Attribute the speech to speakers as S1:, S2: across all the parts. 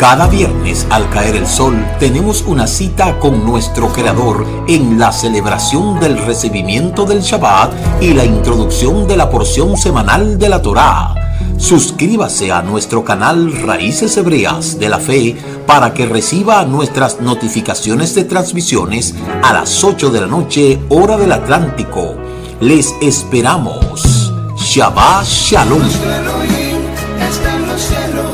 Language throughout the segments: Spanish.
S1: Cada viernes al caer el sol tenemos una cita con nuestro Creador en la celebración del recibimiento del Shabbat y la introducción de la porción semanal de la Torá. Suscríbase a nuestro canal Raíces Hebreas de la Fe para que reciba nuestras notificaciones de transmisiones a las 8 de la noche, hora del Atlántico. Les esperamos. Shabbat Shalom.
S2: Está en los cielos,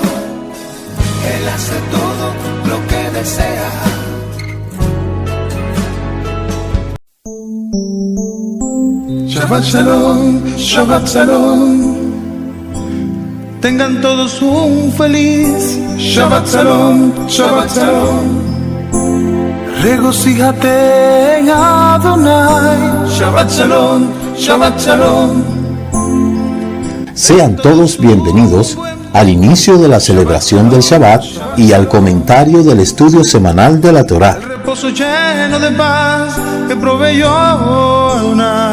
S2: Él hace todo lo que desea. Shabbat Shalom, Shabbat Shalom. Tengan todos un feliz Shabbat Shalom, Shabbat Shalom. Regocíjate en Adonai. Shabbat Shalom, Shabbat Shalom.
S1: Sean todos bienvenidos al inicio de la celebración del Shabbat y al comentario del estudio semanal de la Torá.
S2: El reposo lleno de paz que proveyó Adonai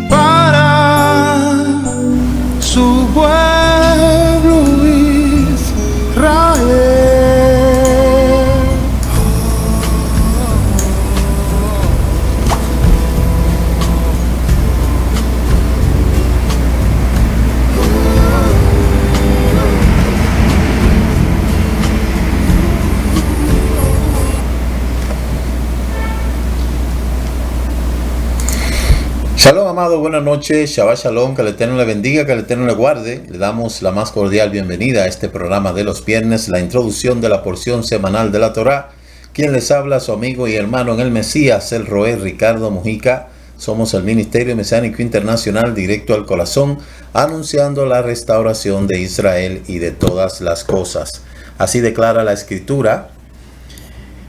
S2: para su pueblo Israel.
S3: Shalom, amado, buenas noches, Shabbat Shalom, que el Eterno le bendiga, que el Eterno le guarde. Le damos la más cordial bienvenida a este programa de los viernes, la introducción de la porción semanal de la Torá. Quien les habla, su amigo y hermano en el Mesías, el Roé Ricardo Mujica. Somos el Ministerio Mesiánico Internacional Directo al Corazón, anunciando la restauración de Israel y de todas las cosas. Así declara la Escritura.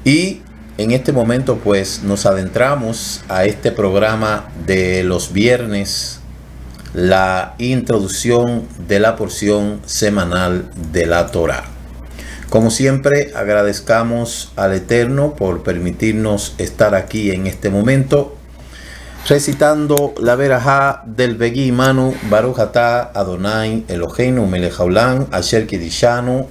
S3: Y en este momento pues nos adentramos a este programa de los viernes, la introducción de la porción semanal de la Torá. Como siempre, agradezcamos al Eterno por permitirnos estar aquí en este momento, recitando la verajá del Begi Manu, Baruch Atah Adonai Eloheinu Melech Haolam Asher Kidishanu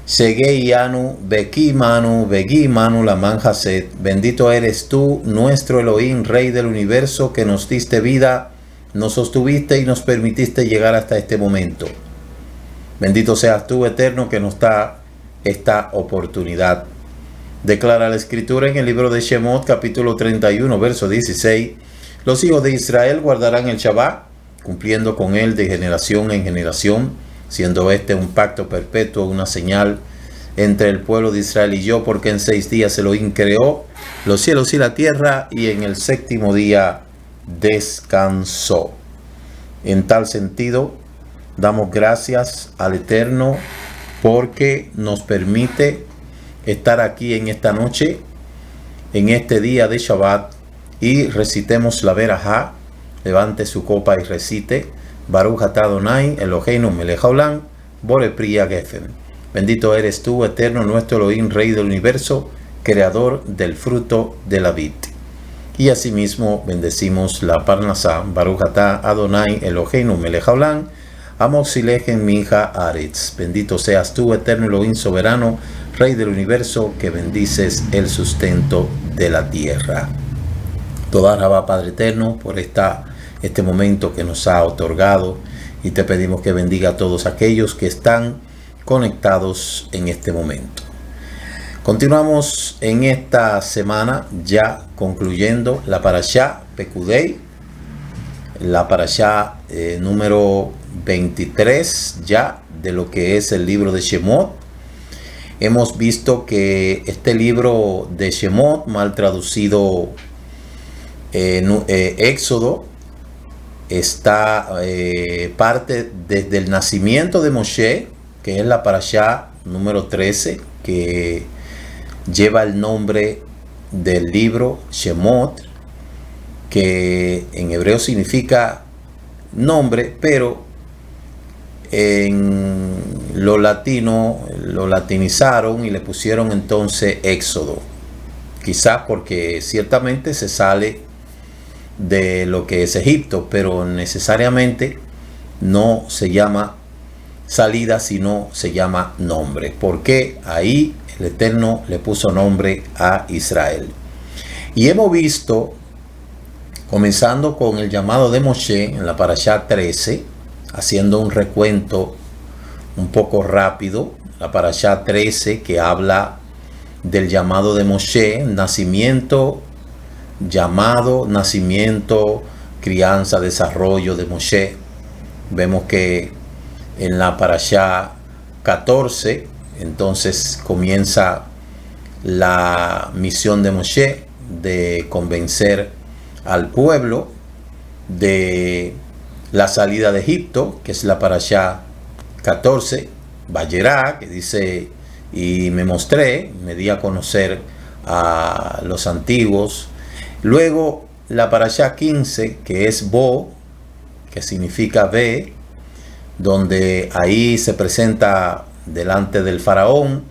S3: Segeianu, Beki Manu, Begi Manu, la Manjaset. Bendito eres tú, nuestro Elohim, Rey del universo, que nos diste vida, nos sostuviste y nos permitiste llegar hasta este momento. Bendito seas tú, Eterno, que nos da esta oportunidad. Declara la Escritura en el libro de Shemot, capítulo 31, verso 16. Los hijos de Israel guardarán el Shabbat, cumpliendo con él de generación en generación, siendo este un pacto perpetuo, una señal entre el pueblo de Israel y yo, porque en 6 días Elohim creó los cielos y la tierra, y en el 7º día descansó. En tal sentido, damos gracias al Eterno porque nos permite estar aquí en esta noche, en este día de Shabbat, y recitemos la verajá. Levante su copa y recite: Baruch Atah Adonai Eloheinu Melech Haolam Borei Pri Gefen. Bendito eres tú, Eterno, nuestro Elohim, Rey del universo, creador del fruto de la vid. Y asimismo bendecimos la Parnasá. Baruch Atah Adonai Eloheinu Melech Haolam Amoxilejen Minja Aretz. Bendito seas tú, Eterno Elohim soberano, Rey del universo, que bendices el sustento de la tierra. Toda alaba, Padre eterno, por este momento que nos ha otorgado, y te pedimos que bendiga a todos aquellos que están conectados en este momento. Continuamos en esta semana ya concluyendo la parashá Pekudei, la parashá número 23 ya de lo que es el libro de Shemot. Hemos visto que este libro de Shemot, mal traducido Éxodo, está parte desde el nacimiento de Moshe, que es la parashá número 13, que lleva el nombre del libro Shemot, que en hebreo significa nombre, pero en lo latino lo latinizaron y le pusieron entonces Éxodo, quizás porque ciertamente se sale de lo que es Egipto, pero necesariamente no se llama salida, sino se llama nombre, porque ahí el Eterno le puso nombre a Israel. Y hemos visto, comenzando con el llamado de Moshe en la Parashá 13, haciendo un recuento un poco rápido, la Parashá 13 que habla del llamado de Moshe, nacimiento, llamado, nacimiento, crianza, desarrollo de Moshe. Vemos que en la Parashá 14, entonces comienza la misión de Moshe de convencer al pueblo de la salida de Egipto, que es la Parashá 14, Vayerá, que dice, y me mostré, me di a conocer a los antiguos. Luego la Parashá 15, que es Bo, que significa ve, donde ahí se presenta delante del faraón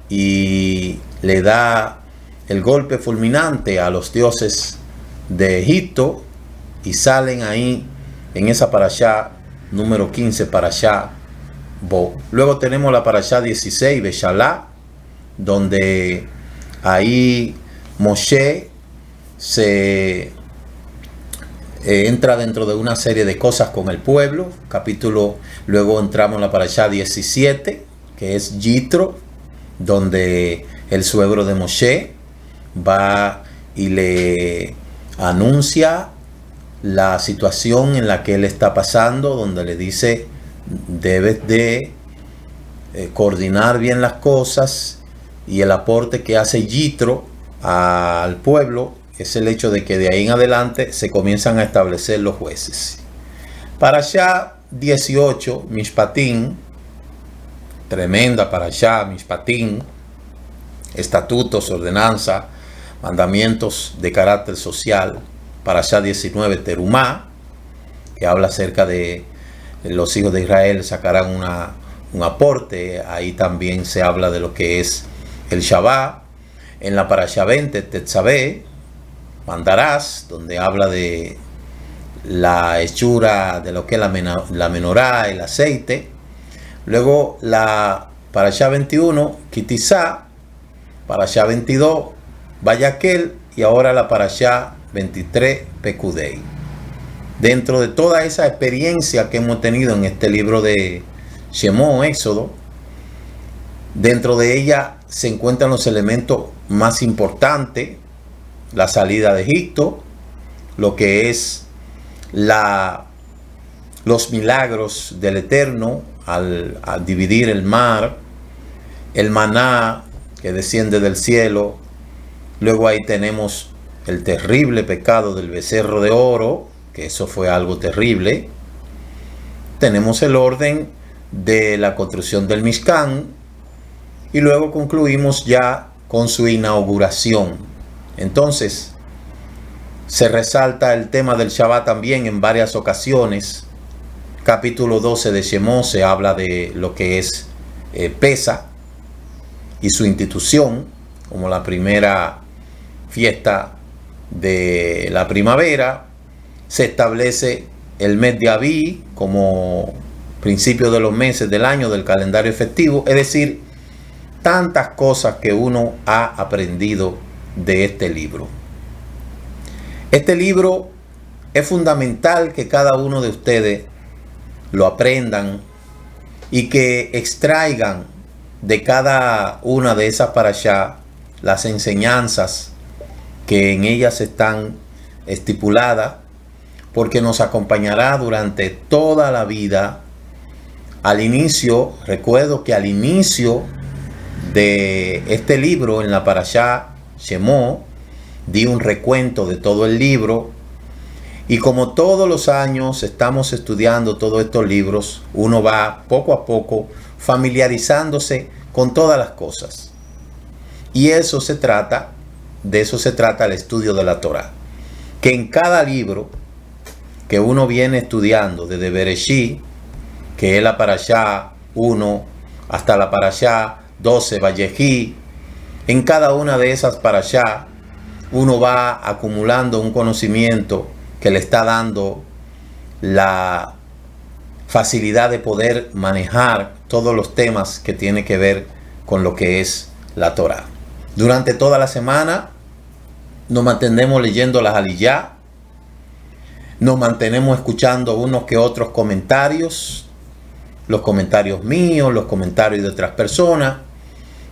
S3: y le da el golpe fulminante a los dioses de Egipto, y salen ahí en esa Parashá número 15, Parashá Bo. Luego tenemos la Parashá 16, Beshalá, donde ahí Moshe se entra dentro de una serie de cosas con el pueblo. Luego entramos en la Parashá 17, que es Yitro, donde el suegro de Moshe va y le anuncia la situación en la que él está pasando, donde le dice: debes de coordinar bien las cosas, y el aporte que hace Yitro al pueblo es el hecho de que de ahí en adelante se comienzan a establecer los jueces. Parashá 18, Mishpatim, tremenda Parashá, Mishpatim, estatutos, ordenanza, mandamientos de carácter social. Parashá 19, Terumá, que habla acerca de los hijos de Israel sacarán un aporte. Ahí también se habla de lo que es el Shabbat. En la Parashá 20, Tetzabé, mandarás, donde habla de la hechura de lo que es la menorá, el aceite. Luego la Parashá 21, Kitizá. Parashá 22, Vayaquel. Y ahora la Parashá 23, Pekudei. Dentro de toda esa experiencia que hemos tenido en este libro de Shemot, Éxodo, dentro de ella se encuentran los elementos más importantes: la salida de Egipto, lo que es los milagros del Eterno al dividir el mar, el maná que desciende del cielo. Luego ahí tenemos el terrible pecado del becerro de oro, que eso fue algo terrible. Tenemos el orden de la construcción del Mishkan, y luego concluimos ya con su inauguración. Entonces se resalta el tema del Shabbat también en varias ocasiones. Capítulo 12 de Shemot se habla de lo que es Pesa y su institución como la primera fiesta de la primavera. Se establece el mes de Abí como principio de los meses del año del calendario efectivo. Es decir, tantas cosas que uno ha aprendido de este libro. Este libro es fundamental que cada uno de ustedes lo aprendan y que extraigan de cada una de esas parashá las enseñanzas que en ellas están estipuladas, porque nos acompañará durante toda la vida. Al inicio, recuerdo que al inicio de este libro, en la Parashá Shemot, di un recuento de todo el libro, y como todos los años estamos estudiando todos estos libros, uno va poco a poco familiarizándose con todas las cosas. Y de eso se trata el estudio de la Torá, que en cada libro que uno viene estudiando, desde Bereshit, que es la Parashá 1, hasta la Parashá 12, Vayehi, en cada una de esas Parashá uno va acumulando un conocimiento que le está dando facilidad de poder manejar todos los temas que tienen que ver con lo que es la Torá. Durante toda la semana nos mantenemos leyendo las aliyá, nos mantenemos escuchando unos que otros comentarios, los comentarios míos, los comentarios de otras personas,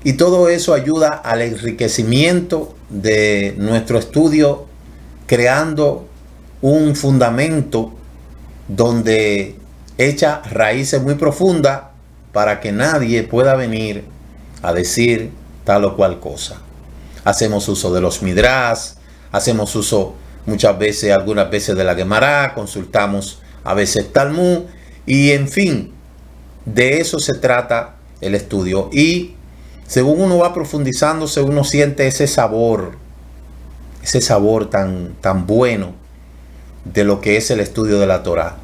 S3: y todo eso ayuda al enriquecimiento de nuestro estudio, creando un fundamento donde echa raíces muy profundas para que nadie pueda venir a decir tal o cual cosa. Hacemos uso de los midrash, hacemos uso muchas veces, algunas veces de la Gemara, consultamos a veces Talmud, y en fin, de eso se trata el estudio. Y según uno va profundizándose, uno siente ese sabor tan bueno de lo que es el estudio de la Torá.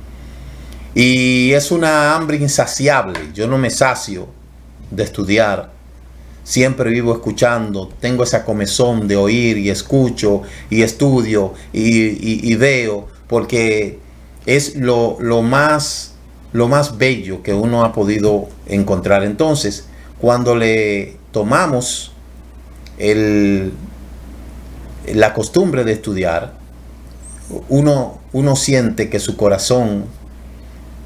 S3: Y es una hambre insaciable. Yo no me sacio de estudiar. Siempre vivo escuchando. Tengo esa comezón de oír y escucho y estudio y veo, porque es lo más bello que uno ha podido encontrar. Entonces, cuando le tomamos la costumbre de estudiar, uno siente que su corazón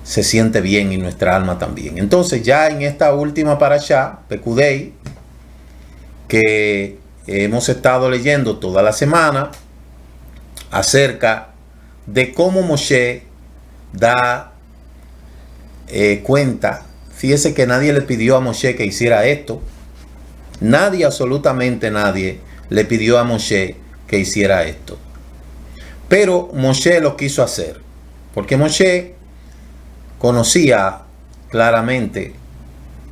S3: se siente bien y nuestra alma también. Entonces, ya en esta última parashá, Pekudei, que hemos estado leyendo toda la semana acerca de cómo Moshe da cuenta. Fíjese que nadie le pidió a Moshe que hiciera esto. Nadie, absolutamente nadie, le pidió a Moshe que hiciera esto. Pero Moshe lo quiso hacer, porque Moshe conocía claramente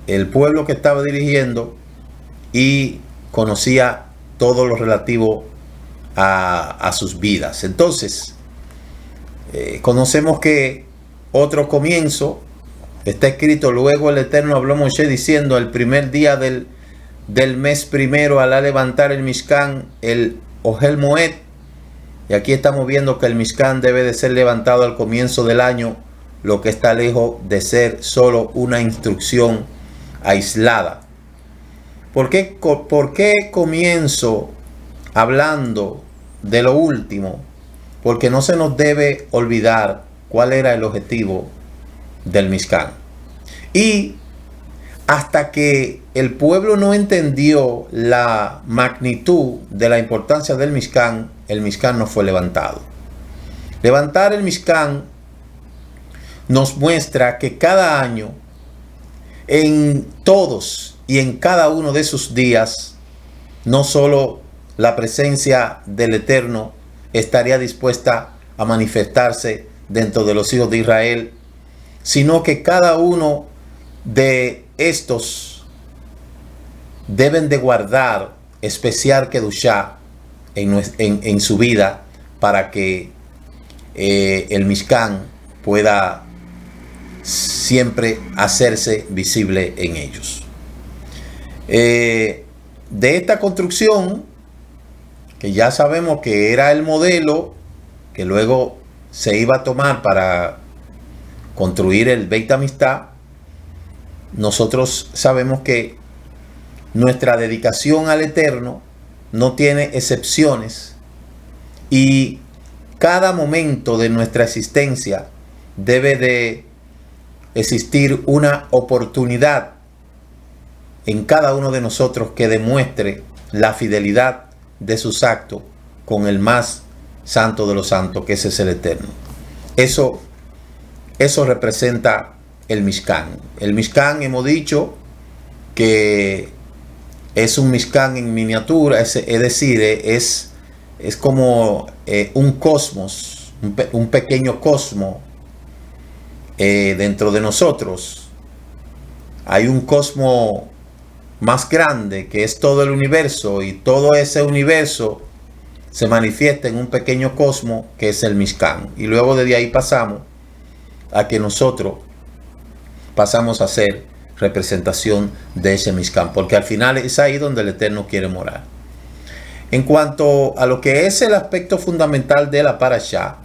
S3: el pueblo que estaba dirigiendo y conocía todo lo relativo a sus vidas. Entonces, conocemos que otro comienzo está escrito: luego el Eterno habló a Moshe diciendo, el primer día del mes primero hará levantar el Mishkan, el Ohel Moed. Y aquí estamos viendo que el Mishkan debe de ser levantado al comienzo del año, lo que está lejos de ser solo una instrucción aislada. ¿Por qué comienzo hablando de lo último? Porque no se nos debe olvidar cuál era el objetivo del Mishkan. Y hasta que el pueblo no entendió la magnitud de la importancia del Mishkan, el Mishkan no fue levantado. Levantar el Mishkan nos muestra que cada año, en todos y en cada uno de sus días, no solo la presencia del Eterno estaría dispuesta a manifestarse dentro de los hijos de Israel, sino que cada uno de estos deben de guardar especial kedushá en su vida, para que el Mishkan pueda siempre hacerse visible en ellos. De esta construcción, que ya sabemos que era el modelo que luego se iba a tomar para construir el Beit Hamikdash, nosotros sabemos que nuestra dedicación al Eterno no tiene excepciones, y cada momento de nuestra existencia debe de existir una oportunidad en cada uno de nosotros que demuestre la fidelidad de sus actos con el más santo de los santos, que ese es el Eterno. Eso representa el Mishkan. El Mishkan, hemos dicho que es un Mishkan en miniatura, es decir, es como un cosmos, un pequeño cosmos dentro de nosotros. Hay un cosmos más grande que es todo el universo, y todo ese universo se manifiesta en un pequeño cosmos que es el Mishkan. Y luego de ahí pasamos a que nosotros pasamos a ser representación de ese Mishkan, porque al final es ahí donde el Eterno quiere morar. En cuanto a lo que es el aspecto fundamental de la parashá,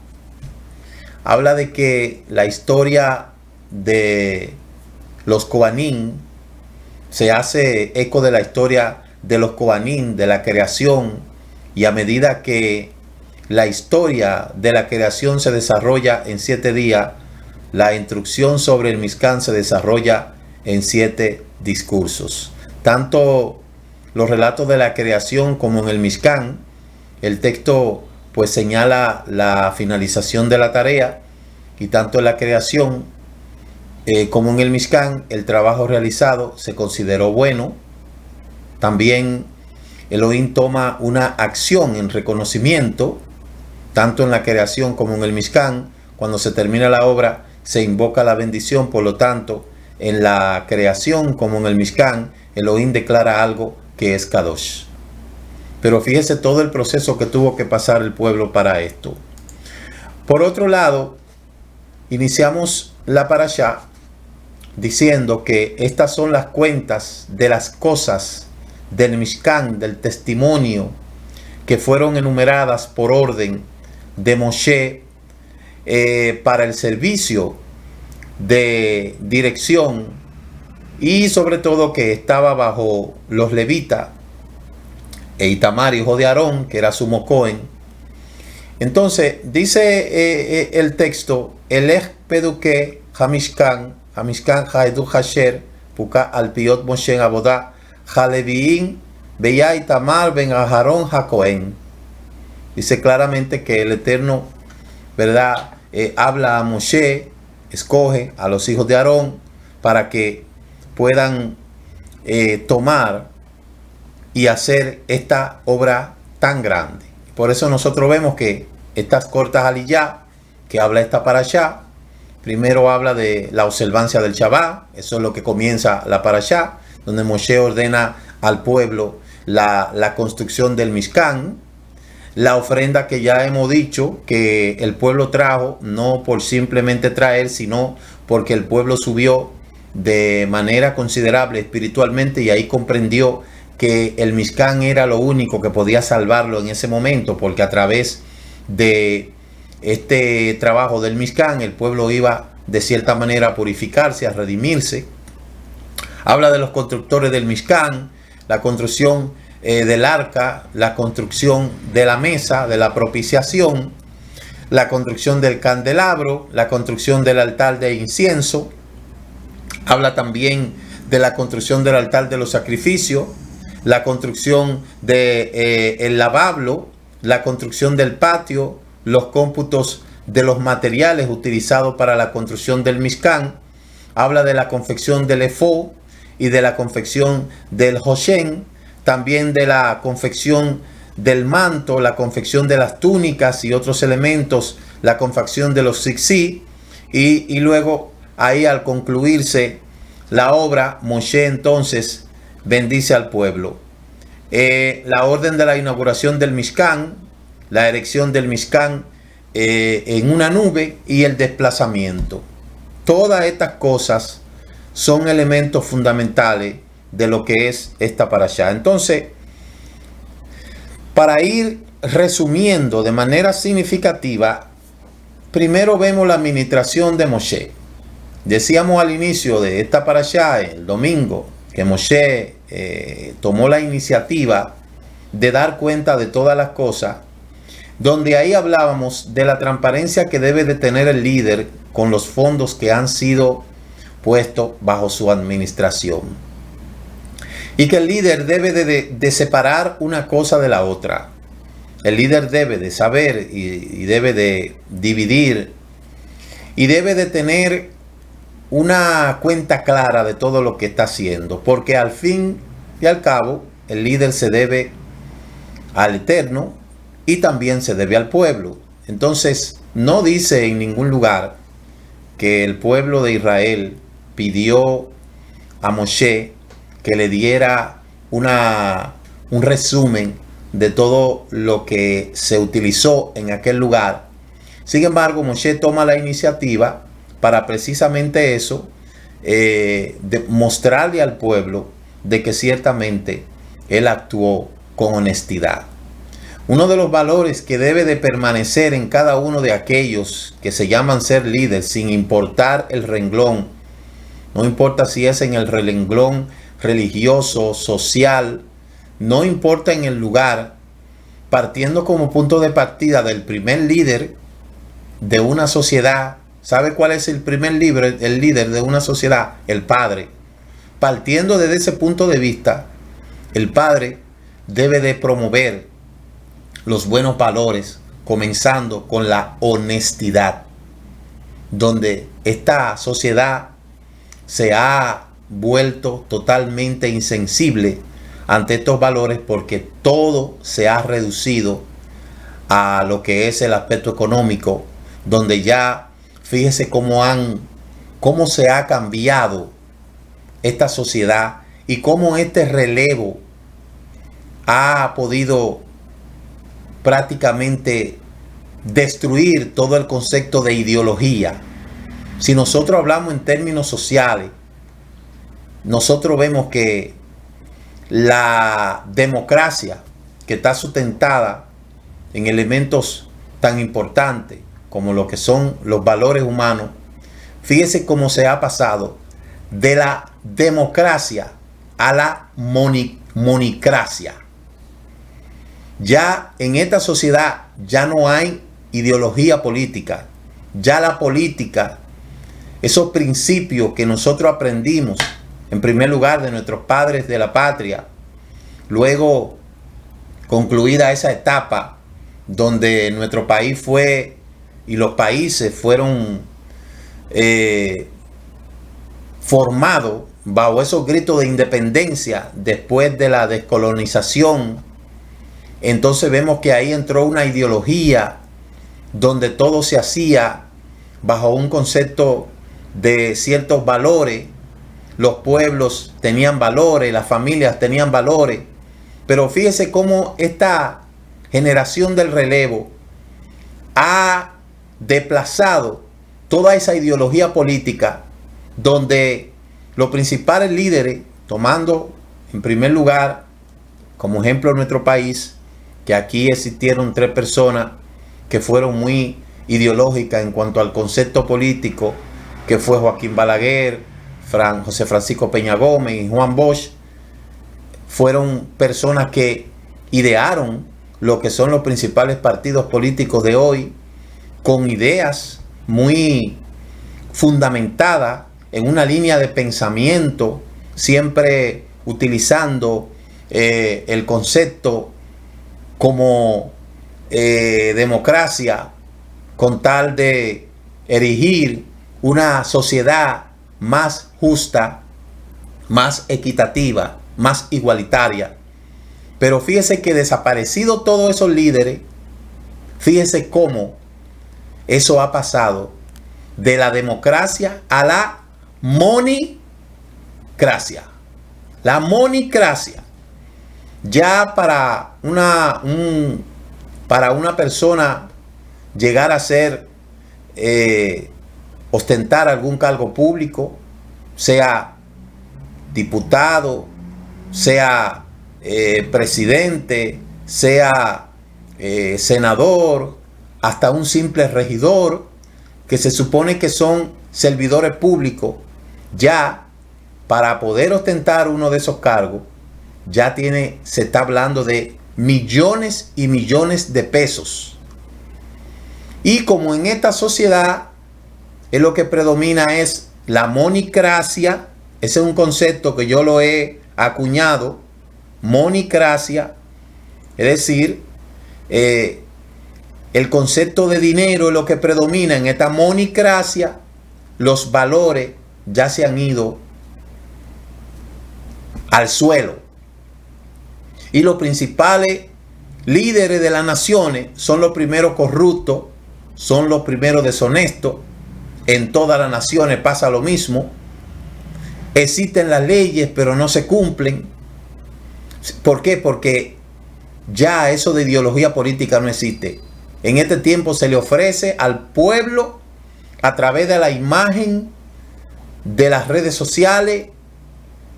S3: habla de que la historia de los Kohanim, se hace eco de la historia de los Kohanim, de la creación, y a medida que la historia de la creación se desarrolla en 7 días, la instrucción sobre el Mishkan se desarrolla en 7 discursos. Tanto los relatos de la creación como en el Mishkan, el texto pues señala la finalización de la tarea, y tanto en la creación como en el Mishkan el trabajo realizado se consideró bueno. También Elohim toma una acción en reconocimiento, tanto en la creación como en el Mishkan. Cuando se termina la obra se invoca la bendición. Por lo tanto, en la creación como en el Mishkan, Elohim declara algo que es Kadosh. Pero fíjese todo el proceso que tuvo que pasar el pueblo para esto. Por otro lado, iniciamos la parashá diciendo que estas son las cuentas de las cosas del Mishkan, del testimonio, que fueron enumeradas por orden de Moshe para el servicio de dirección, y sobre todo que estaba bajo los levitas e Itamar, hijo de Aarón, que era sumo Cohen. Entonces dice el texto: Elech peduke hamishkan haedu hasher puka alpiot Moshe abodá haleviin beya Itamar ben Aharón hakohen. Dice claramente que el Eterno, ¿verdad?, habla a Moshe, escoge a los hijos de Aarón para que puedan tomar y hacer esta obra tan grande. Por eso nosotros vemos que estas cortas aliyá que habla esta parashá, primero habla de la observancia del Shabbat. Eso es lo que comienza la parashá, donde Moshe ordena al pueblo la construcción del Mishkan, la ofrenda que ya hemos dicho que el pueblo trajo, no por simplemente traer, sino porque el pueblo subió de manera considerable espiritualmente, y ahí comprendió que el Mishkan era lo único que podía salvarlo en ese momento, porque a través de este trabajo del Mishkan el pueblo iba de cierta manera a purificarse, a redimirse. Habla de los constructores del Mishkan, la construcción del arca, la construcción de la mesa, de la propiciación, la construcción del candelabro, la construcción del altar de incienso. Habla también de la construcción del altar de los sacrificios, la construcción del lavablo, la construcción del patio, los cómputos de los materiales utilizados para la construcción del Mishkan. Habla de la confección del efod y de la confección del hoshen, también de la confección del manto, la confección de las túnicas y otros elementos, la confección de los tzitzit, y luego ahí, al concluirse la obra, Moshe entonces bendice al pueblo. La orden de la inauguración del Mishkan, la erección del Mishkan en una nube y el desplazamiento. Todas estas cosas son elementos fundamentales de lo que es esta parashá. Entonces, para ir resumiendo de manera significativa, primero vemos la administración de Moshe. Decíamos al inicio de esta parashá, el domingo, que Moshe tomó la iniciativa de dar cuenta de todas las cosas, donde ahí hablábamos de la transparencia que debe de tener el líder con los fondos que han sido puestos bajo su administración. Y que el líder debe de separar una cosa de la otra. El líder debe de saber y debe de dividir, y debe de tener una cuenta clara de todo lo que está haciendo, porque al fin y al cabo el líder se debe al Eterno y también se debe al pueblo. Entonces, no dice en ningún lugar que el pueblo de Israel pidió a Moshe que le diera un resumen de todo lo que se utilizó en aquel lugar. Sin embargo, Moshe toma la iniciativa para precisamente eso, de mostrarle al pueblo de que ciertamente él actuó con honestidad. Uno de los valores que debe de permanecer en cada uno de aquellos que se llaman ser líderes, sin importar el renglón, no importa si es en el renglón religioso, social, no importa en el lugar, partiendo como punto de partida del primer líder de una sociedad. ¿Sabe cuál es el primer líder de una sociedad? El padre. Partiendo desde ese punto de vista, el padre debe de promover los buenos valores, comenzando con la honestidad, donde esta sociedad se ha vuelto totalmente insensible ante estos valores porque todo se ha reducido a lo que es el aspecto económico, donde ya fíjese cómo se ha cambiado esta sociedad y cómo este relevo ha podido prácticamente destruir todo el concepto de ideología. Si nosotros hablamos en términos sociales, nosotros vemos que la democracia, que está sustentada en elementos tan importantes como lo que son los valores humanos, fíjese cómo se ha pasado de la democracia a la monicracia. Ya en esta sociedad ya no hay ideología política. Ya la política, esos principios que nosotros aprendimos, en primer lugar de nuestros padres de la patria, luego concluida esa etapa donde nuestro país fue y los países fueron formados bajo esos gritos de independencia después de la descolonización. Entonces vemos que ahí entró una ideología donde todo se hacía bajo un concepto de ciertos valores. Los pueblos tenían valores, las familias tenían valores. Pero fíjese cómo esta generación del relevo ha desplazado toda esa ideología política, donde los principales líderes, tomando en primer lugar como ejemplo nuestro país, que aquí existieron 3 personas que fueron muy ideológicas en cuanto al concepto político, que fue Joaquín Balaguer, José Francisco Peña Gómez y Juan Bosch. Fueron personas que idearon lo que son los principales partidos políticos de hoy, con ideas muy fundamentadas en una línea de pensamiento, siempre utilizando el concepto como democracia, con tal de erigir una sociedad más justa, más equitativa, más igualitaria. Pero fíjese que desaparecido todos esos líderes, fíjese cómo eso ha pasado de la democracia a la monicracia. La monicracia. Ya para una persona llegar a ser, ostentar algún cargo público, sea diputado, sea presidente, sea senador, hasta un simple regidor, que se supone que son servidores públicos, ya para poder ostentar uno de esos cargos, ya se está hablando de millones y millones de pesos. Y como en esta sociedad lo que predomina es la monicracia, ese es un concepto que yo lo he acuñado, monicracia, es decir, el concepto de dinero es lo que predomina en esta monicracia. Los valores ya se han ido al suelo. Y los principales líderes de las naciones son los primeros corruptos, son los primeros deshonestos. En todas las naciones pasa lo mismo. Existen las leyes, pero no se cumplen. ¿Por qué? Porque ya eso de ideología política no existe. En este tiempo se le ofrece al pueblo, a través de la imagen, de las redes sociales,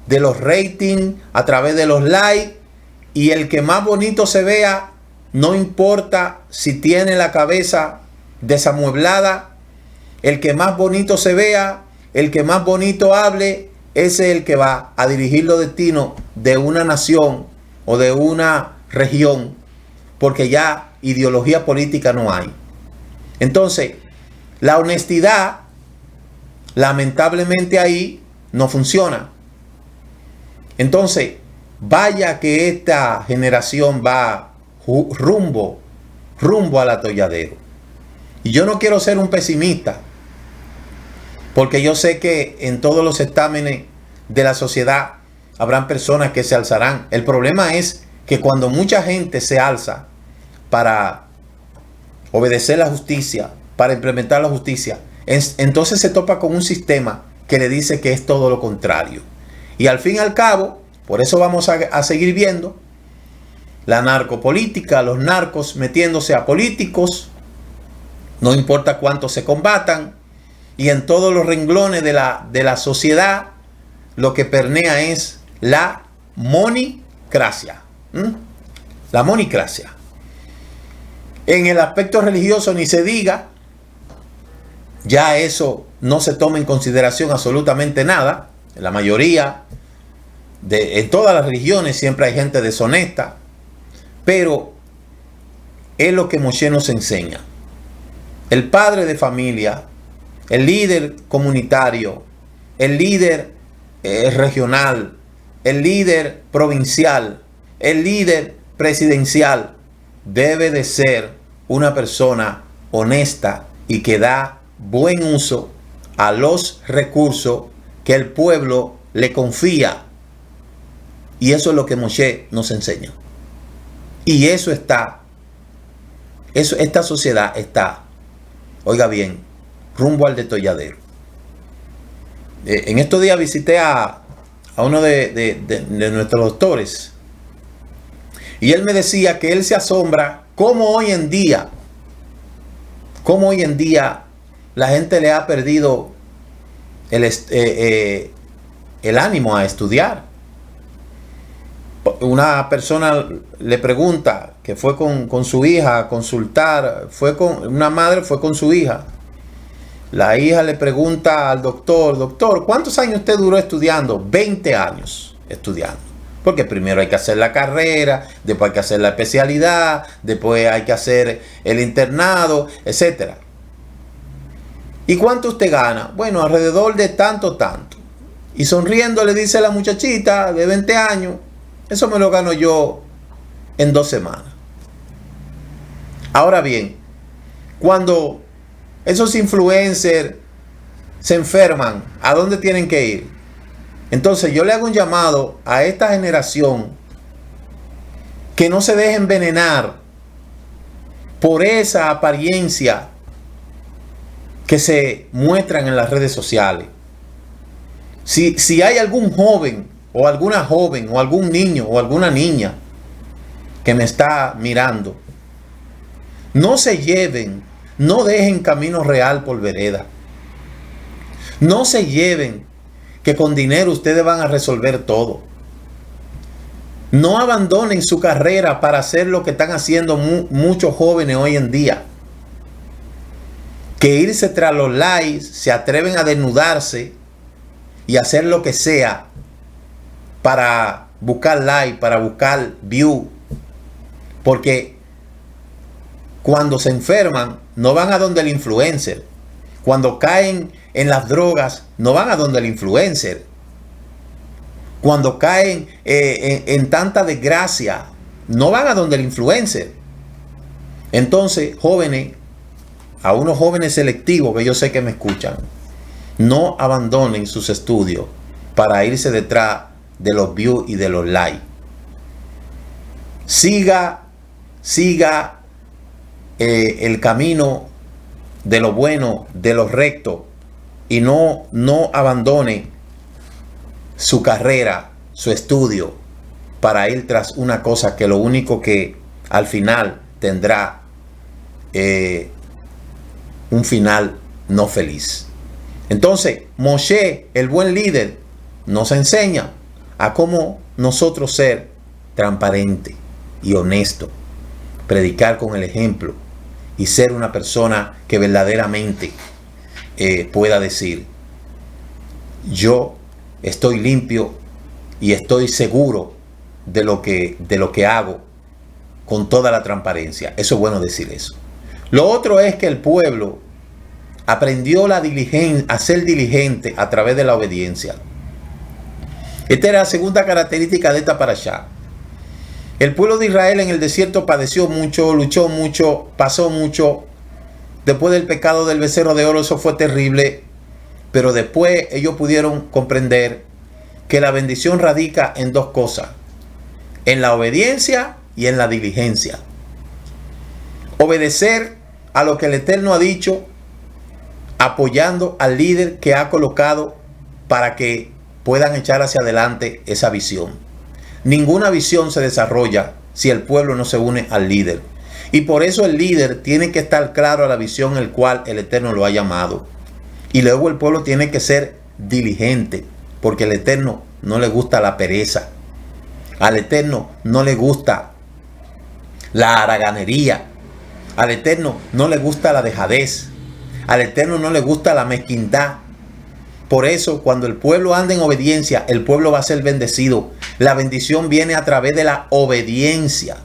S3: de los ratings, a través de los likes, y el que más bonito se vea, no importa si tiene la cabeza desamueblada, el que más bonito se vea, el que más bonito hable, ese es el que va a dirigir los destinos de una nación o de una región, porque ya ideología política no hay. Entonces, la honestidad, lamentablemente ahí no funciona. Entonces, vaya que esta generación va rumbo al atolladero. Y yo no quiero ser un pesimista, porque yo sé que en todos los estámenes de la sociedad habrán personas que se alzarán. El problema es que cuando mucha gente se alza para obedecer la justicia, para implementar la justicia, entonces se topa con un sistema que le dice que es todo lo contrario. Y al fin y al cabo, por eso vamos a seguir viendo la narcopolítica, los narcos metiéndose a políticos, no importa cuánto se combatan, y en todos los renglones de la sociedad lo que pernea es la monicracia. La monicracia. En el aspecto religioso ni se diga, ya eso no se toma en consideración absolutamente nada. En la mayoría, en todas las religiones siempre hay gente deshonesta, pero es lo que Moshe nos enseña. El padre de familia, el líder comunitario, el líder regional, el líder provincial, el líder presidencial, debe de ser una persona honesta y que da buen uso a los recursos que el pueblo le confía. Y eso es lo que Moshe nos enseña. Y esta sociedad está, oiga bien, rumbo al detolladero. En estos días visité a uno de nuestros doctores, y él me decía que él se asombra cómo hoy en día la gente le ha perdido el ánimo a estudiar. Una persona le pregunta que fue con su hija a consultar, una madre fue con su hija. La hija le pregunta al doctor, ¿cuántos años usted duró estudiando? 20 años estudiando. Porque primero hay que hacer la carrera, después hay que hacer la especialidad, después hay que hacer el internado, etc. ¿Y cuánto usted gana? Bueno, alrededor de tanto. Y sonriendo le dice la muchachita de 20 años, eso me lo gano yo en 2 semanas. Ahora bien, cuando esos influencers se enferman, ¿a dónde tienen que ir? Entonces yo le hago un llamado a esta generación que no se deje envenenar por esa apariencia que se muestran en las redes sociales. Si hay algún joven o alguna joven o algún niño o alguna niña que me está mirando, no se lleven, no dejen camino real por vereda. No se lleven que con dinero ustedes van a resolver todo. No abandonen su carrera para hacer lo que están haciendo muchos jóvenes hoy en día. Que irse tras los likes, se atreven a desnudarse y hacer lo que sea para buscar like, para buscar view. Porque cuando se enferman, no van a donde el influencer. Cuando caen en las drogas, no van a donde el influencer. Cuando caen en tanta desgracia, no van a donde el influencer. Entonces, jóvenes, a unos jóvenes selectivos que yo sé que me escuchan, no abandonen sus estudios para irse detrás de los views y de los likes. Siga el camino de lo bueno, de lo recto, y no abandone su carrera, su estudio, para ir tras una cosa que lo único que al final tendrá un final no feliz. Entonces, Moshe, el buen líder, nos enseña a cómo nosotros ser transparente y honesto predicar con el ejemplo y ser una persona que verdaderamente pueda decir: yo estoy limpio y estoy seguro de lo que hago, con toda la transparencia. Eso es bueno decir eso. Lo otro es que el pueblo aprendió a ser diligente a través de la obediencia. Esta era la segunda característica de esta parashá. El pueblo de Israel en el desierto padeció mucho, luchó mucho, pasó mucho. Después del pecado del becerro de oro, eso fue terrible. Pero después ellos pudieron comprender que la bendición radica en dos cosas: en la obediencia y en la diligencia. Obedecer a lo que el Eterno ha dicho, apoyando al líder que ha colocado para que puedan echar hacia adelante esa visión. Ninguna visión se desarrolla si el pueblo no se une al líder. Y por eso el líder tiene que estar claro a la visión en la cual el Eterno lo ha llamado. Y luego el pueblo tiene que ser diligente, porque al Eterno no le gusta la pereza. Al Eterno no le gusta la haraganería. Al Eterno no le gusta la dejadez. Al Eterno no le gusta la mezquindad. Por eso, cuando el pueblo anda en obediencia, el pueblo va a ser bendecido. La bendición viene a través de la obediencia.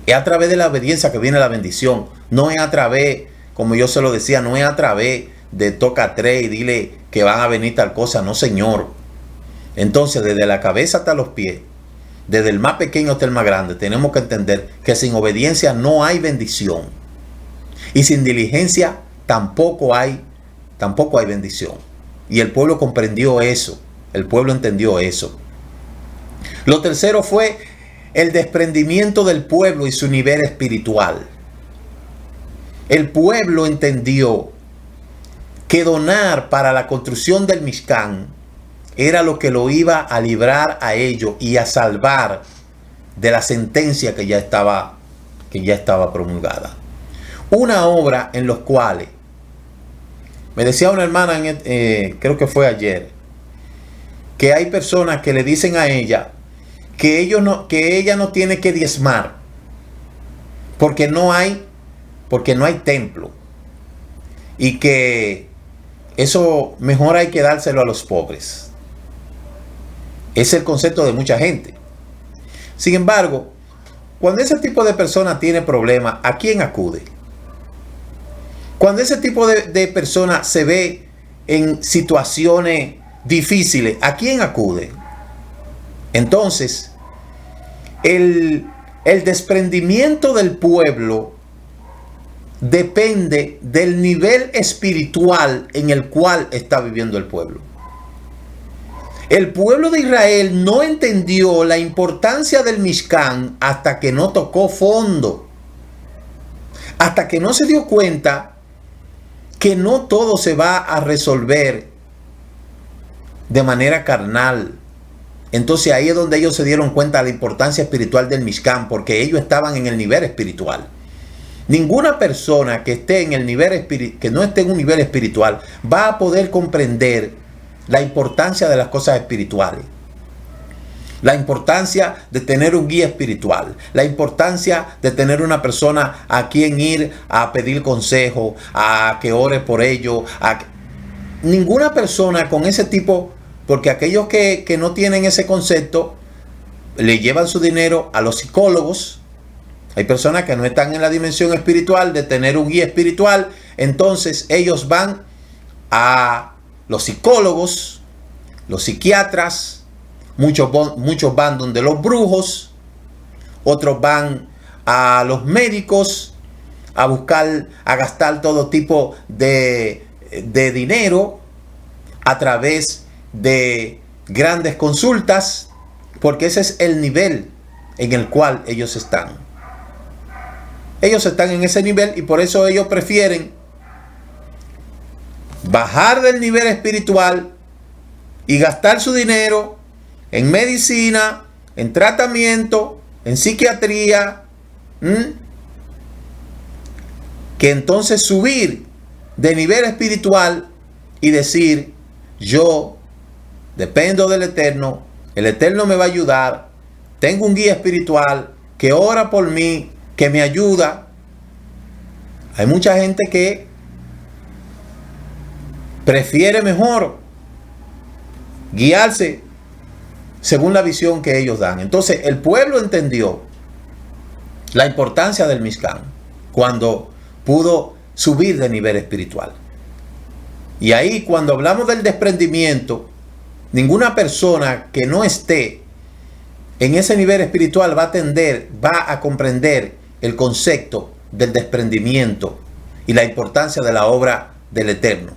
S3: Es a través de la obediencia que viene la bendición. No es a través, como yo se lo decía, no es a través de toca tres y dile que van a venir tal cosa. No, señor. Entonces, desde la cabeza hasta los pies, desde el más pequeño hasta el más grande, tenemos que entender que sin obediencia no hay bendición. Y sin diligencia tampoco hay bendición. Y el pueblo comprendió eso. El pueblo entendió eso. Lo tercero fue el desprendimiento del pueblo y su nivel espiritual. El pueblo entendió que donar para la construcción del Mishkan era lo que lo iba a librar a ellos y a salvar de la sentencia que ya estaba promulgada. Una obra en los cuales, me decía una hermana, creo que fue ayer, que hay personas que le dicen a ella que ella no tiene que diezmar porque no hay templo, y que eso mejor hay que dárselo a los pobres. Es el concepto de mucha gente. Sin embargo, cuando ese tipo de persona tiene problemas, ¿a quién acude? Cuando ese tipo de persona se ve en situaciones difíciles, ¿a quién acude? Entonces, el desprendimiento del pueblo depende del nivel espiritual en el cual está viviendo el pueblo. El pueblo de Israel no entendió la importancia del Mishkan hasta que no tocó fondo, hasta que no se dio cuenta que no todo se va a resolver de manera carnal. Entonces ahí es donde ellos se dieron cuenta de la importancia espiritual del Mishkan, porque ellos estaban en el nivel espiritual. Ninguna persona que esté en el nivel que no esté en un nivel espiritual va a poder comprender la importancia de las cosas espirituales, la importancia de tener un guía espiritual, la importancia de tener una persona a quien ir a pedir consejo, a que ore por ello. Ninguna persona con ese tipo, porque aquellos que no tienen ese concepto le llevan su dinero a los psicólogos. Hay personas que no están en la dimensión espiritual de tener un guía espiritual, entonces ellos van a los psicólogos, los psiquiatras, muchos van donde los brujos, otros van a los médicos a gastar todo tipo de dinero a través de grandes consultas, porque ese es el nivel en el cual ellos están. Ellos están en ese nivel y por eso ellos prefieren bajar del nivel espiritual y gastar su dinero en medicina, en tratamiento, en psiquiatría, que entonces subir de nivel espiritual y decir: yo dependo del Eterno, el Eterno me va a ayudar, tengo un guía espiritual que ora por mí, que me ayuda. Hay mucha gente que prefiere mejor guiarse según la visión que ellos dan. Entonces el pueblo entendió la importancia del Mishkan cuando pudo subir de nivel espiritual. Y ahí, cuando hablamos del desprendimiento, ninguna persona que no esté en ese nivel espiritual va a comprender el concepto del desprendimiento y la importancia de la obra del Eterno.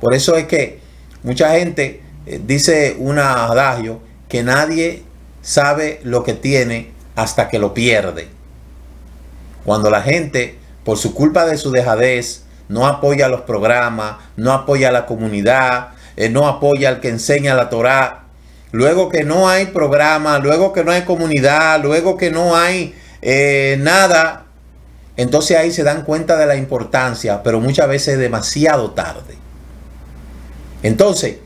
S3: Por eso es que mucha gente dice un adagio que nadie sabe lo que tiene hasta que lo pierde. Cuando la gente, por su culpa de su dejadez, no apoya los programas, no apoya a la comunidad, no apoya al que enseña la Torá, luego que no hay programa, luego que no hay comunidad, luego que no hay nada, entonces ahí se dan cuenta de la importancia, pero muchas veces demasiado tarde. Entonces,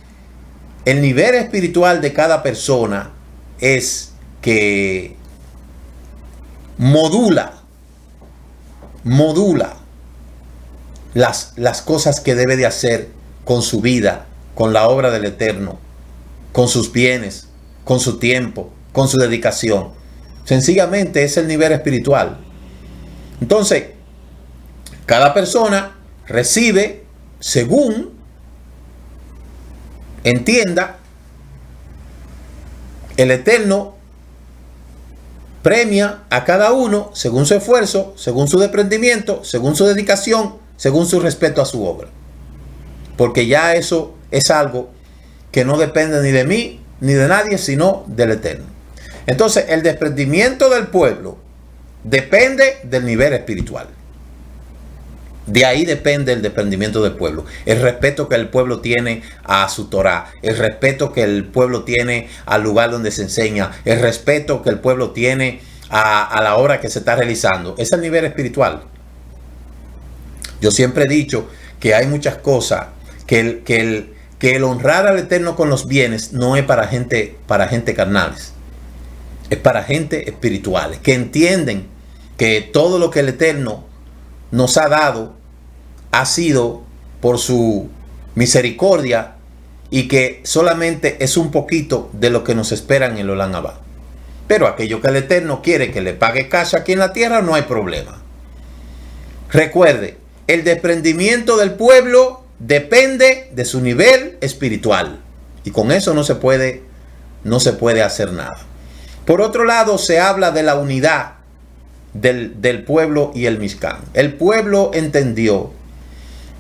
S3: el nivel espiritual de cada persona es que modula las cosas que debe de hacer con su vida, con la obra del Eterno, con sus bienes, con su tiempo, con su dedicación. Sencillamente es el nivel espiritual. Entonces, cada persona recibe según entienda. El Eterno premia a cada uno según su esfuerzo, según su desprendimiento, según su dedicación, según su respeto a su obra. Porque ya eso es algo que no depende ni de mí ni de nadie, sino del Eterno. Entonces, el desprendimiento del pueblo depende del nivel espiritual. De ahí depende el desprendimiento del pueblo. El respeto que el pueblo tiene a su Torá, el respeto que el pueblo tiene al lugar donde se enseña, el respeto que el pueblo tiene a la obra que se está realizando. Es el nivel espiritual. Yo siempre he dicho que hay muchas cosas que el honrar al Eterno con los bienes no es para gente carnales. Es para gente espirituales, que entienden que todo lo que el Eterno nos ha dado ha sido por su misericordia y que solamente es un poquito de lo que nos espera en el Olam Abba. Pero aquello que el Eterno quiere que le pague cash aquí en la tierra, no hay problema. Recuerde, el desprendimiento del pueblo depende de su nivel espiritual y con eso no se puede hacer nada. Por otro lado, se habla de la unidad del pueblo y el Mishkan. El pueblo entendió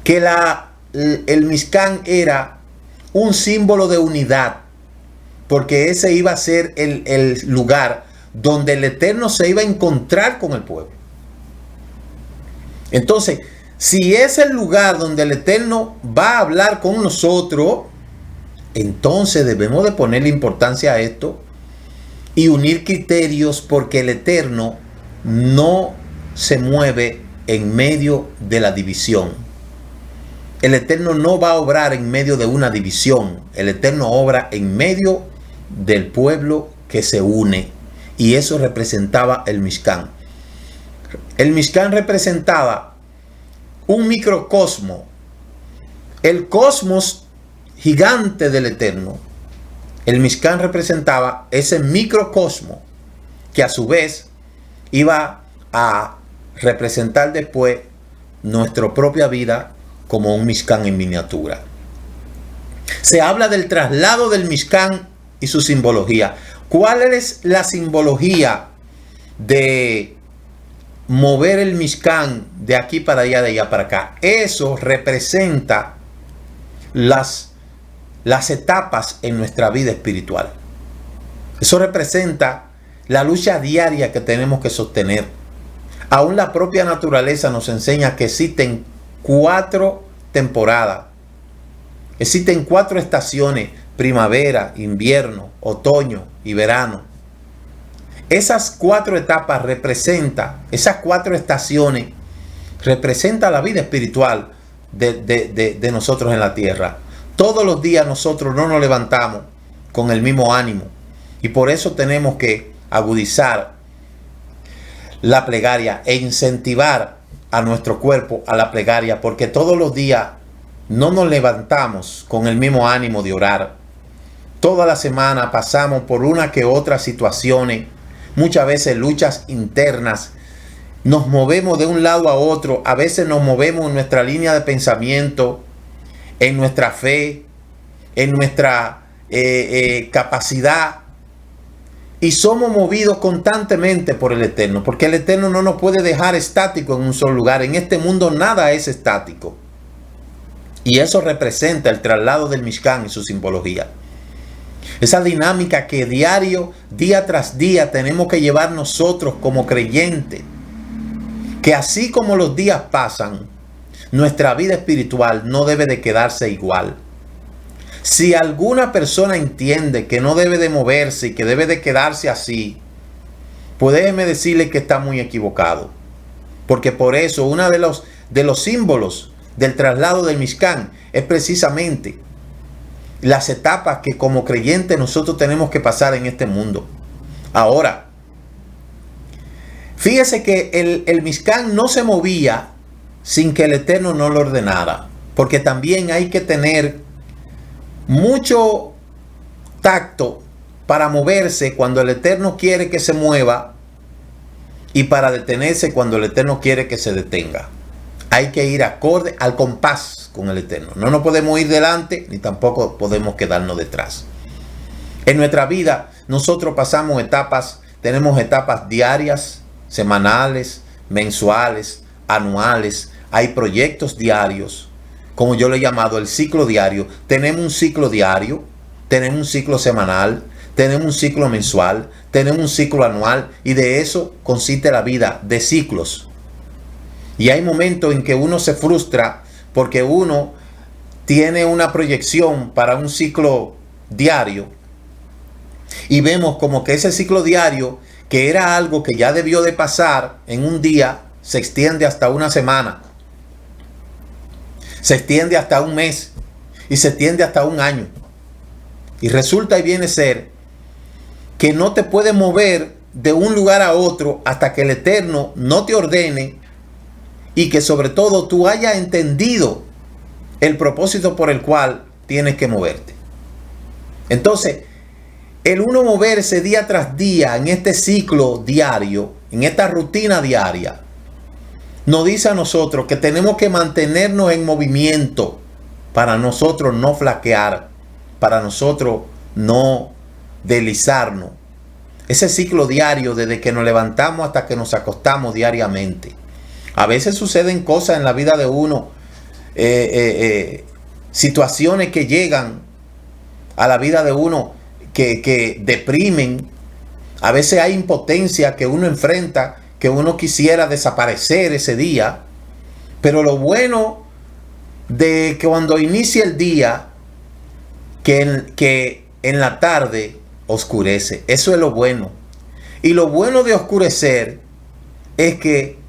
S3: que el Mishkan era un símbolo de unidad, porque ese iba a ser el lugar donde el Eterno se iba a encontrar con el pueblo. Entonces, si es el lugar donde el Eterno va a hablar con nosotros, entonces debemos de ponerle importancia a esto y unir criterios, porque el Eterno no se mueve en medio de la división. El Eterno no va a obrar en medio de una división. El Eterno obra en medio del pueblo que se une. Y eso representaba el Mishkan. El Mishkan representaba un microcosmo. El cosmos gigante del Eterno. El Mishkan representaba ese microcosmo que a su vez iba a representar después nuestra propia vida como un Mishkan en miniatura. Se habla del traslado del Mishkan y su simbología. ¿Cuál es la simbología de mover el Mishkan de aquí para allá, de allá para acá? Eso representa las etapas en nuestra vida espiritual. Eso representa la lucha diaria que tenemos que sostener. Aún la propia naturaleza nos enseña que existen 4 temporadas. Existen 4 estaciones: primavera, invierno, otoño y verano. Esas 4 etapas esas 4 estaciones representan la vida espiritual de nosotros en la tierra. Todos los días nosotros no nos levantamos con el mismo ánimo, y por eso tenemos que agudizar la plegaria e incentivar a nuestro cuerpo a la plegaria, porque todos los días no nos levantamos con el mismo ánimo de orar. Toda la semana pasamos por una que otra situaciones, muchas veces luchas internas. Nos movemos de un lado a otro, a veces nos movemos en nuestra línea de pensamiento, en nuestra fe, en nuestra capacidad, y somos movidos constantemente por el Eterno, porque el Eterno no nos puede dejar estático en un solo lugar. En este mundo nada es estático, y eso representa el traslado del Mishkan y su simbología. Esa dinámica que diario, día tras día, tenemos que llevar nosotros como creyentes, que así como los días pasan, nuestra vida espiritual no debe de quedarse igual. Si alguna persona entiende que no debe de moverse y que debe de quedarse así, pues déjeme decirle que está muy equivocado. Porque por eso uno de los símbolos del traslado del Mishkan es precisamente las etapas que como creyentes nosotros tenemos que pasar en este mundo. Ahora, fíjese que el Mishkan no se movía sin que el Eterno no lo ordenara. Porque también hay que tener mucho tacto para moverse cuando el Eterno quiere que se mueva y para detenerse cuando el Eterno quiere que se detenga. Hay que ir acorde al compás con el Eterno. No nos podemos ir delante ni tampoco podemos quedarnos detrás. En nuestra vida nosotros pasamos etapas, tenemos etapas diarias, semanales, mensuales, anuales. Hay proyectos diarios, como yo le he llamado el ciclo diario. Tenemos un ciclo diario, tenemos un ciclo semanal, tenemos un ciclo mensual, tenemos un ciclo anual, y de eso consiste la vida, de ciclos. Y hay momentos en que uno se frustra porque uno tiene una proyección para un ciclo diario y vemos como que ese ciclo diario, que era algo que ya debió de pasar en un día, se extiende hasta una semana, se extiende hasta un mes y se extiende hasta un año. Y resulta y viene a ser que no te puedes mover de un lugar a otro hasta que el Eterno no te ordene y que sobre todo tú hayas entendido el propósito por el cual tienes que moverte. Entonces, el uno moverse día tras día en este ciclo diario, en esta rutina diaria, nos dice a nosotros que tenemos que mantenernos en movimiento para nosotros no flaquear, para nosotros no deslizarnos. Ese ciclo diario, desde que nos levantamos hasta que nos acostamos diariamente. A veces suceden cosas en la vida de uno, situaciones que llegan a la vida de uno que deprimen. A veces hay impotencia que uno enfrenta, que uno quisiera desaparecer ese día. Pero lo bueno de que cuando inicia el día, que en la tarde oscurece. Eso es lo bueno. Y lo bueno de oscurecer es que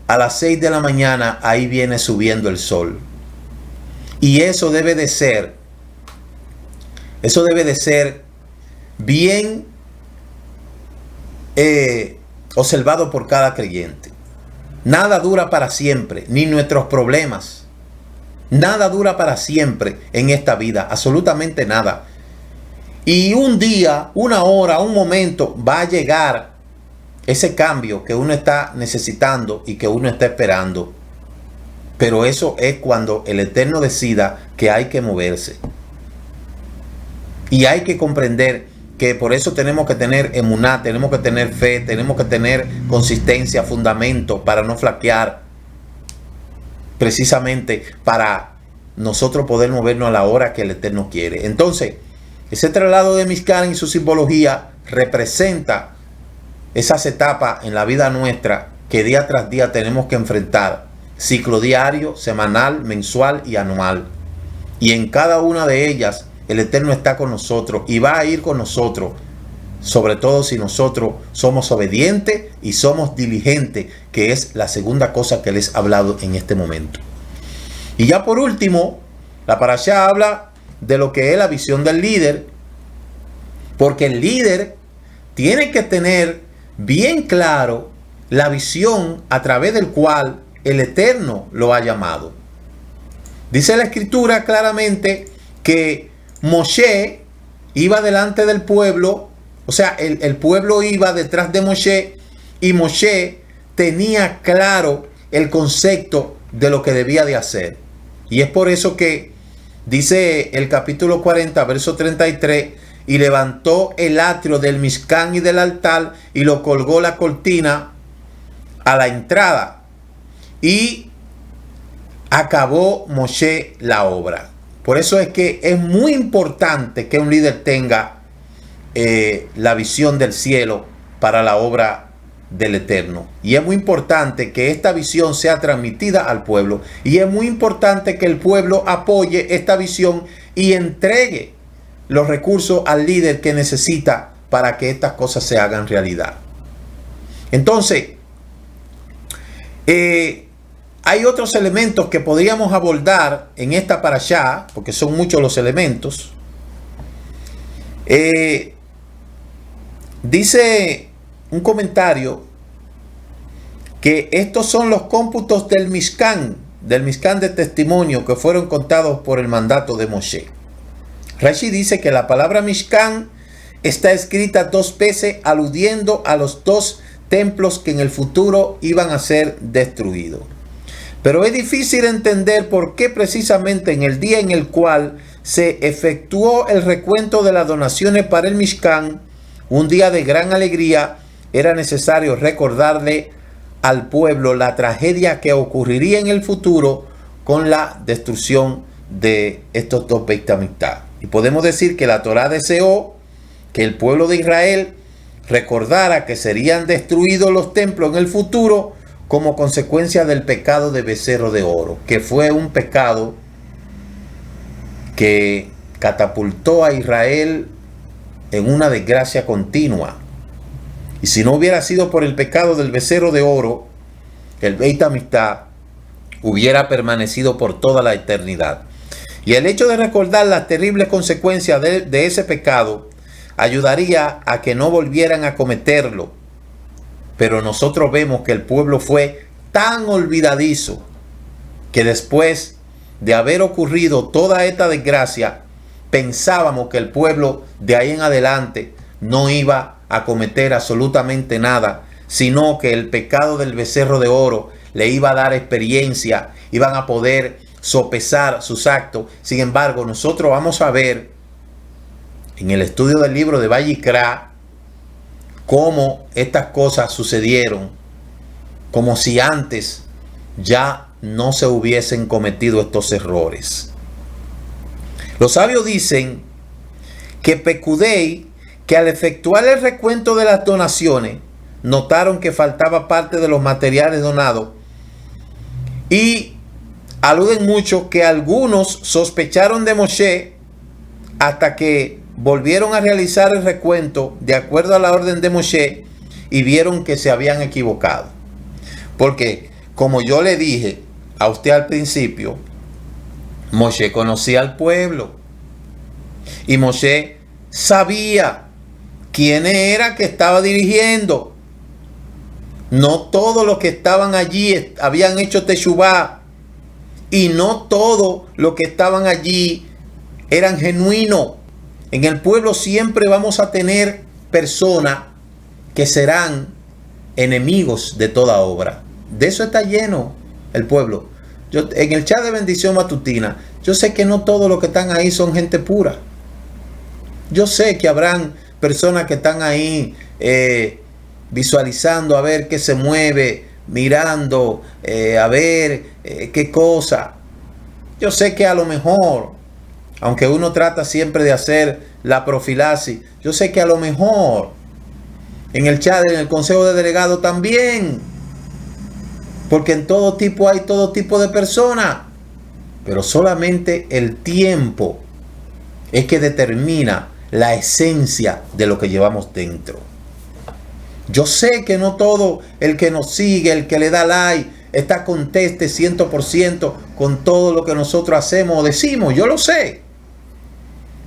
S3: a las 6 de la mañana ahí viene subiendo el sol. Y eso debe de ser bien observado por cada creyente. Nada dura para siempre, ni nuestros problemas. Nada dura para siempre en esta vida, absolutamente nada. Y un día, una hora, un momento va a llegar ese cambio que uno está necesitando y que uno está esperando. Pero eso es cuando el Eterno decida que hay que moverse. Y hay que comprender que por eso tenemos que tener emuná, tenemos que tener fe, tenemos que tener consistencia, fundamento para no flaquear. Precisamente para nosotros poder movernos a la hora que el Eterno quiere. Entonces, ese traslado de Mishkan y su simbología representa esas etapas en la vida nuestra que día tras día tenemos que enfrentar. Ciclo diario, semanal, mensual y anual. Y en cada una de ellas el Eterno está con nosotros y va a ir con nosotros. Sobre todo si nosotros somos obedientes y somos diligentes, que es la segunda cosa que les he hablado en este momento. Y ya por último, la parashá habla de lo que es la visión del líder. Porque el líder tiene que tener bien claro la visión a través del cual el Eterno lo ha llamado. Dice la Escritura claramente que Moshe iba delante del pueblo, o sea, el pueblo iba detrás de Moshe, y Moshe tenía claro el concepto de lo que debía de hacer. Y es por eso que dice el capítulo 40, verso 33, y levantó el atrio del Mishkan y del altar y lo colgó la cortina a la entrada, y acabó Moshe la obra. Por eso es que es muy importante que un líder tenga la visión del cielo para la obra del Eterno. Y es muy importante que esta visión sea transmitida al pueblo. Y es muy importante que el pueblo apoye esta visión y entregue los recursos al líder que necesita para que estas cosas se hagan realidad. Entonces, hay otros elementos que podríamos abordar en esta parashá, porque son muchos los elementos. Dice un comentario que estos son los cómputos del Mishkan de testimonio que fueron contados por el mandato de Moshe. Rashi dice que la palabra Mishkan está escrita 2 veces aludiendo a los 2 templos que en el futuro iban a ser destruidos. Pero es difícil entender por qué precisamente en el día en el cual se efectuó el recuento de las donaciones para el Mishkan, un día de gran alegría, era necesario recordarle al pueblo la tragedia que ocurriría en el futuro con la destrucción de estos 2 Beit HaMikdash. Y podemos decir que la Torá deseó que el pueblo de Israel recordara que serían destruidos los templos en el futuro como consecuencia del pecado de becerro de oro, que fue un pecado que catapultó a Israel en una desgracia continua. Y si no hubiera sido por el pecado del becerro de oro, el Beit HaMikdash hubiera permanecido por toda la eternidad. Y el hecho de recordar las terribles consecuencias de ese pecado ayudaría a que no volvieran a cometerlo. Pero nosotros vemos que el pueblo fue tan olvidadizo que después de haber ocurrido toda esta desgracia, pensábamos que el pueblo de ahí en adelante no iba a cometer absolutamente nada, sino que el pecado del becerro de oro le iba a dar experiencia, iban a poder sopesar sus actos. Sin embargo, nosotros vamos a ver en el estudio del libro de Vayikra cómo estas cosas sucedieron, como si antes ya no se hubiesen cometido estos errores. Los sabios dicen que Pekudei, que al efectuar el recuento de las donaciones, notaron que faltaba parte de los materiales donados, y aluden mucho que algunos sospecharon de Moshe hasta que volvieron a realizar el recuento de acuerdo a la orden de Moshe y vieron que se habían equivocado. Porque, como yo le dije a usted al principio, Moshe conocía al pueblo y Moshe sabía quién era que estaba dirigiendo. No todos los que estaban allí habían hecho teshuvá, y no todos los que estaban allí eran genuinos. En el pueblo siempre vamos a tener personas que serán enemigos de toda obra. De eso está lleno el pueblo. Yo, en el chat de bendición matutina, yo sé que no todos los que están ahí son gente pura. Yo sé que habrán personas que están ahí visualizando a ver qué se mueve, mirando a ver qué cosa. Yo sé que a lo mejor, aunque uno trata siempre de hacer la profilaxis, yo sé que a lo mejor en el chat, en el consejo de delegados también, porque en todo tipo hay todo tipo de personas, pero solamente el tiempo es que determina la esencia de lo que llevamos dentro. Yo sé que no todo el que nos sigue, el que le da like, está conteste 100% con todo lo que nosotros hacemos o decimos. Yo lo sé.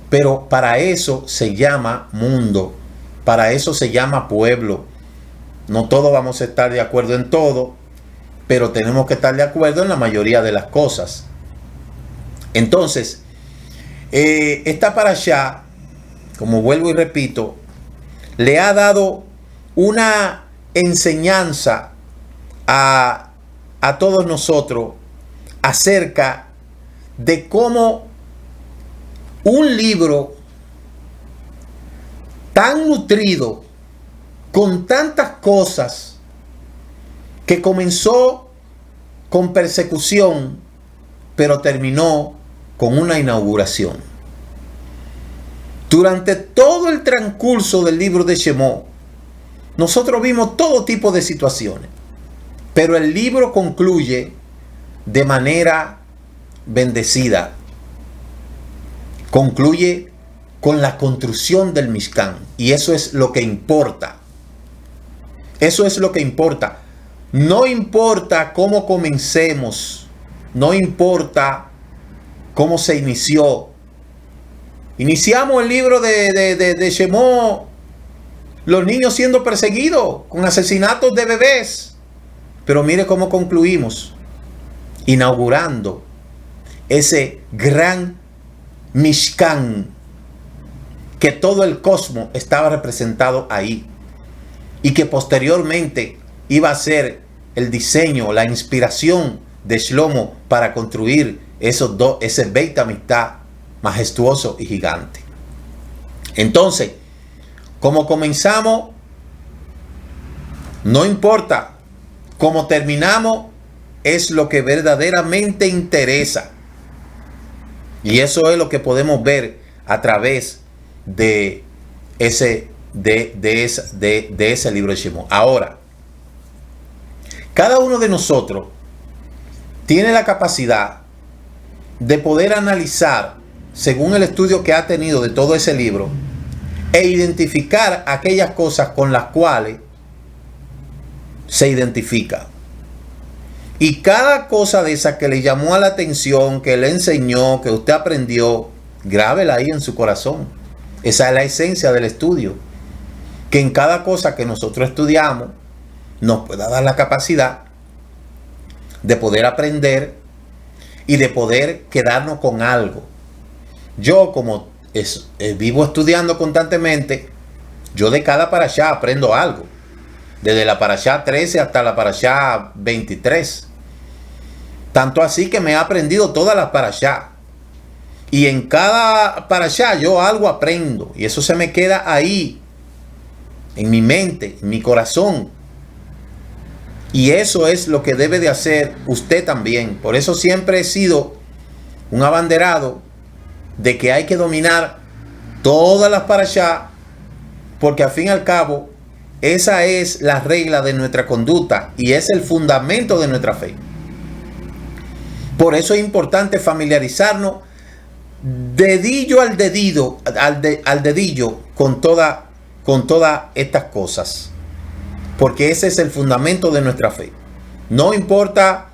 S3: Pero para eso se llama mundo. Para eso se llama pueblo. No todos vamos a estar de acuerdo en todo, pero tenemos que estar de acuerdo en la mayoría de las cosas. Entonces, esta parashá, como vuelvo y repito, le ha dado una enseñanza a todos nosotros acerca de cómo un libro tan nutrido, con tantas cosas, que comenzó con persecución, pero terminó con una inauguración. Durante todo el transcurso del libro de Shemot, nosotros vimos todo tipo de situaciones, pero el libro concluye de manera bendecida. Concluye con la construcción del Mishkan, y eso es lo que importa. Eso es lo que importa. No importa cómo comencemos, no importa cómo se inició. Iniciamos el libro de Shemot, los niños siendo perseguidos con asesinatos de bebés, pero mire cómo concluimos, inaugurando ese gran Mishkan, que todo el cosmos estaba representado ahí, y que posteriormente iba a ser el diseño, la inspiración de Shlomo para construir ese Beit HaMikdash majestuoso y gigante. Entonces, como comenzamos, no importa. Como terminamos, es lo que verdaderamente interesa. Y eso es lo que podemos ver a través de ese libro de Shemot. Ahora, cada uno de nosotros tiene la capacidad de poder analizar, según el estudio que ha tenido de todo ese libro, e identificar aquellas cosas con las cuales se identifica. Y cada cosa de esa que le llamó a la atención, que le enseñó, que usted aprendió, grábela ahí en su corazón. Esa es la esencia del estudio. Que en cada cosa que nosotros estudiamos nos pueda dar la capacidad de poder aprender y de poder quedarnos con algo. Yo, como vivo estudiando constantemente, yo de cada parashá aprendo algo. Desde la parashá 13 hasta la parashá 23. Tanto así que me he aprendido todas las parashá. Y en cada parashá yo algo aprendo. Y eso se me queda ahí, en mi mente, en mi corazón. Y eso es lo que debe de hacer usted también. Por eso siempre he sido un abanderado de que hay que dominar todas las parashá, porque al fin y al cabo esa es la regla de nuestra conducta y es el fundamento de nuestra fe. Por eso es importante familiarizarnos dedillo al dedillo, con todas estas cosas, porque ese es el fundamento de nuestra fe. No importa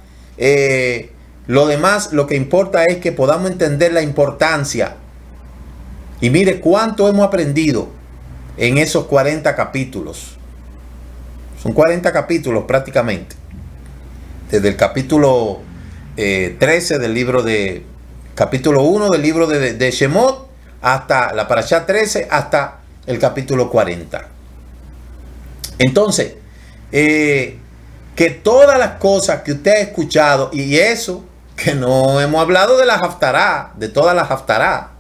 S3: lo demás, lo que importa es que podamos entender la importancia. Y mire cuánto hemos aprendido en esos 40 capítulos. Son 40 capítulos prácticamente. Desde el capítulo 13 del libro de... Capítulo 1 del libro de Shemot hasta la parashá 13 hasta el capítulo 40. Entonces, que todas las cosas que usted ha escuchado, y eso que no hemos hablado de la Haftará, de todas las Haftará,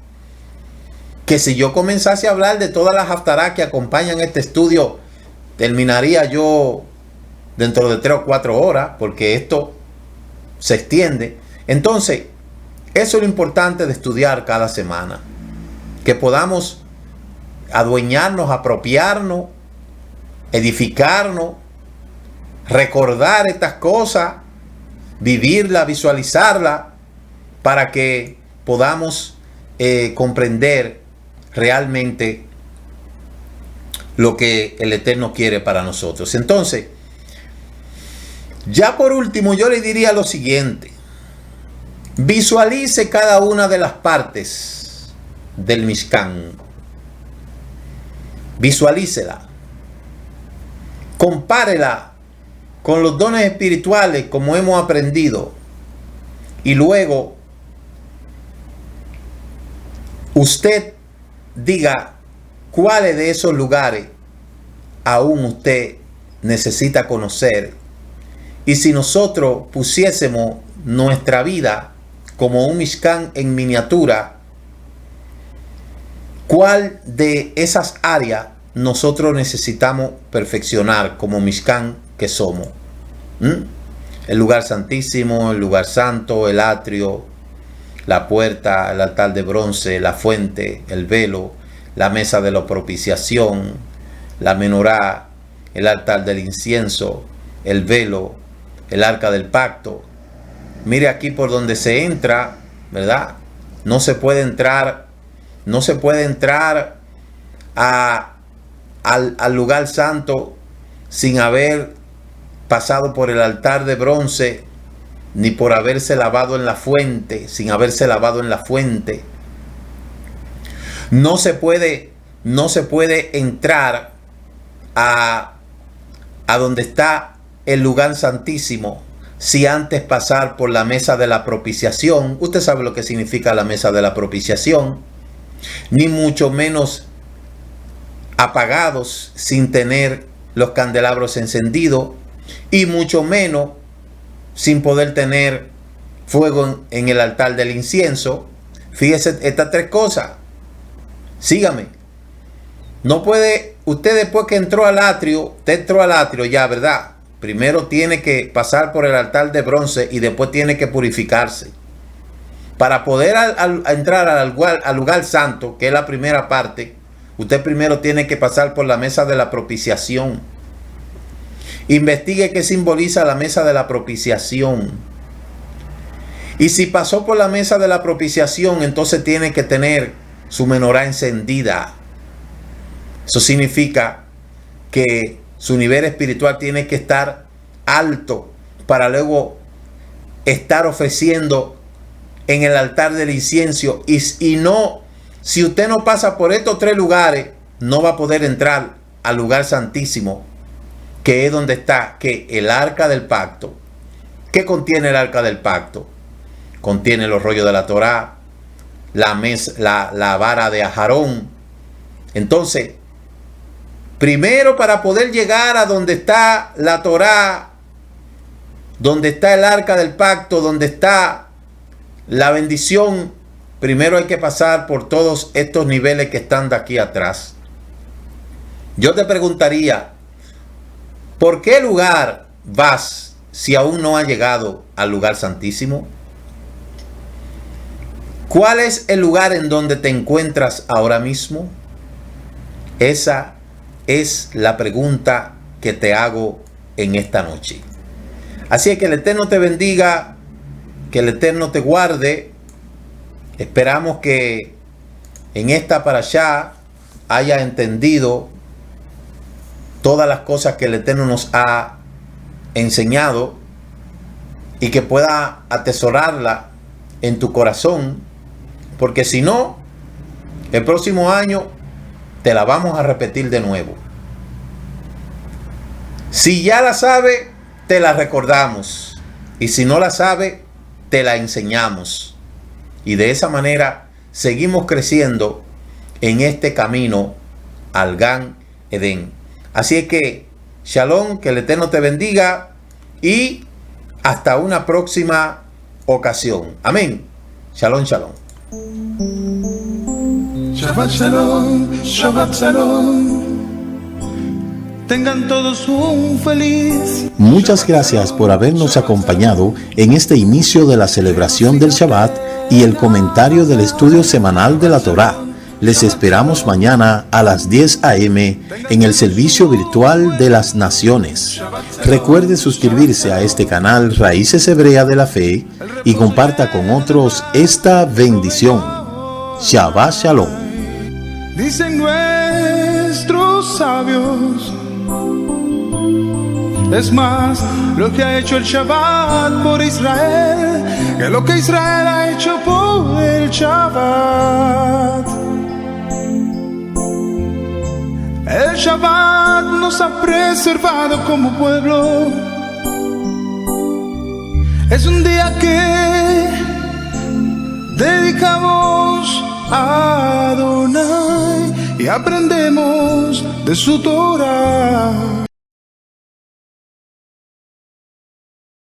S3: que si yo comenzase a hablar de todas las Haftará que acompañan este estudio, terminaría yo dentro de 3 o 4 horas, porque esto se extiende. Entonces, eso es lo importante de estudiar cada semana, que podamos adueñarnos, apropiarnos, edificarnos, recordar estas cosas, vivirla, visualizarla, para que podamos comprender realmente lo que el Eterno quiere para nosotros. Entonces, ya por último, yo le diría lo siguiente: visualice cada una de las partes del Mishkan. Visualícela. compárela con los dones espirituales como hemos aprendido, y luego usted diga cuáles de esos lugares aún usted necesita conocer. Y si nosotros pusiésemos nuestra vida como un Mishkan en miniatura, ¿cuál de esas áreas nosotros necesitamos perfeccionar como Mishkan que somos? El lugar santísimo, el lugar santo, el atrio, la puerta, el altar de bronce, la fuente, el velo, la mesa de la propiciación, la menorá, el altar del incienso, el velo, el arca del pacto. Mire aquí por donde se entra, ¿verdad? No se puede entrar al lugar santo sin haber pasado por el altar de bronce, ni por haberse lavado en la fuente, sin haberse lavado en la fuente. No se puede entrar a donde está el lugar santísimo si antes pasar por la mesa de la propiciación. Usted sabe lo que significa la mesa de la propiciación. Ni mucho menos apagados sin tener los candelabros encendidos, y mucho menos sin poder tener fuego en el altar del incienso. Fíjese estas tres cosas. Sígame. No puede, usted después que entró al atrio, ya, ¿verdad? Primero tiene que pasar por el altar de bronce y después tiene que purificarse. Para poder entrar al lugar santo, que es la primera parte, usted primero tiene que pasar por la mesa de la propiciación. Investigue qué simboliza la mesa de la propiciación. Y si pasó por la mesa de la propiciación, entonces tiene que tener su menorá encendida. Eso significa que su nivel espiritual tiene que estar alto para luego estar ofreciendo en el altar del incienso. Y no, si usted no pasa por estos tres lugares, no va a poder entrar al lugar santísimo, que es donde está el arca del pacto. ¿Qué contiene el arca del pacto? Contiene los rollos de la Torá, la vara de Aarón. Entonces, primero, para poder llegar a donde está la Torá, donde está el arca del pacto, donde está la bendición, primero hay que pasar por todos estos niveles que están de aquí atrás. Yo te preguntaría, ¿por qué lugar vas si aún no has llegado al lugar santísimo? ¿Cuál es el lugar en donde te encuentras ahora mismo? Esa es la pregunta que te hago en esta noche. Así es que el Eterno te bendiga, que el Eterno te guarde. Esperamos que en esta parashá haya entendido todas las cosas que el Eterno nos ha enseñado y que pueda atesorarla en tu corazón, porque si no, el próximo año te la vamos a repetir de nuevo. Si ya la sabe, te la recordamos, y si no la sabe, te la enseñamos, y de esa manera seguimos creciendo en este camino al Gan Edén. Así es que shalom, que el Eterno te bendiga y hasta una próxima ocasión. Amén. Shalom, shalom.
S2: Shabbat shalom, Shabbat shalom. Tengan todos un feliz.
S1: Muchas gracias por habernos acompañado en este inicio de la celebración del Shabbat y el comentario del estudio semanal de la Torá. Les esperamos mañana a las 10 a.m. en el servicio virtual de las naciones. Recuerde suscribirse a este canal Raíces Hebreas de la Fe y comparta con otros esta bendición. Shabbat Shalom.
S2: Dicen nuestros sabios, es más lo que ha hecho el Shabbat por Israel que lo que Israel ha hecho por el Shabbat.
S4: El Shabbat nos ha preservado como pueblo. Es un día que dedicamos a Adonai y aprendemos de su Torah.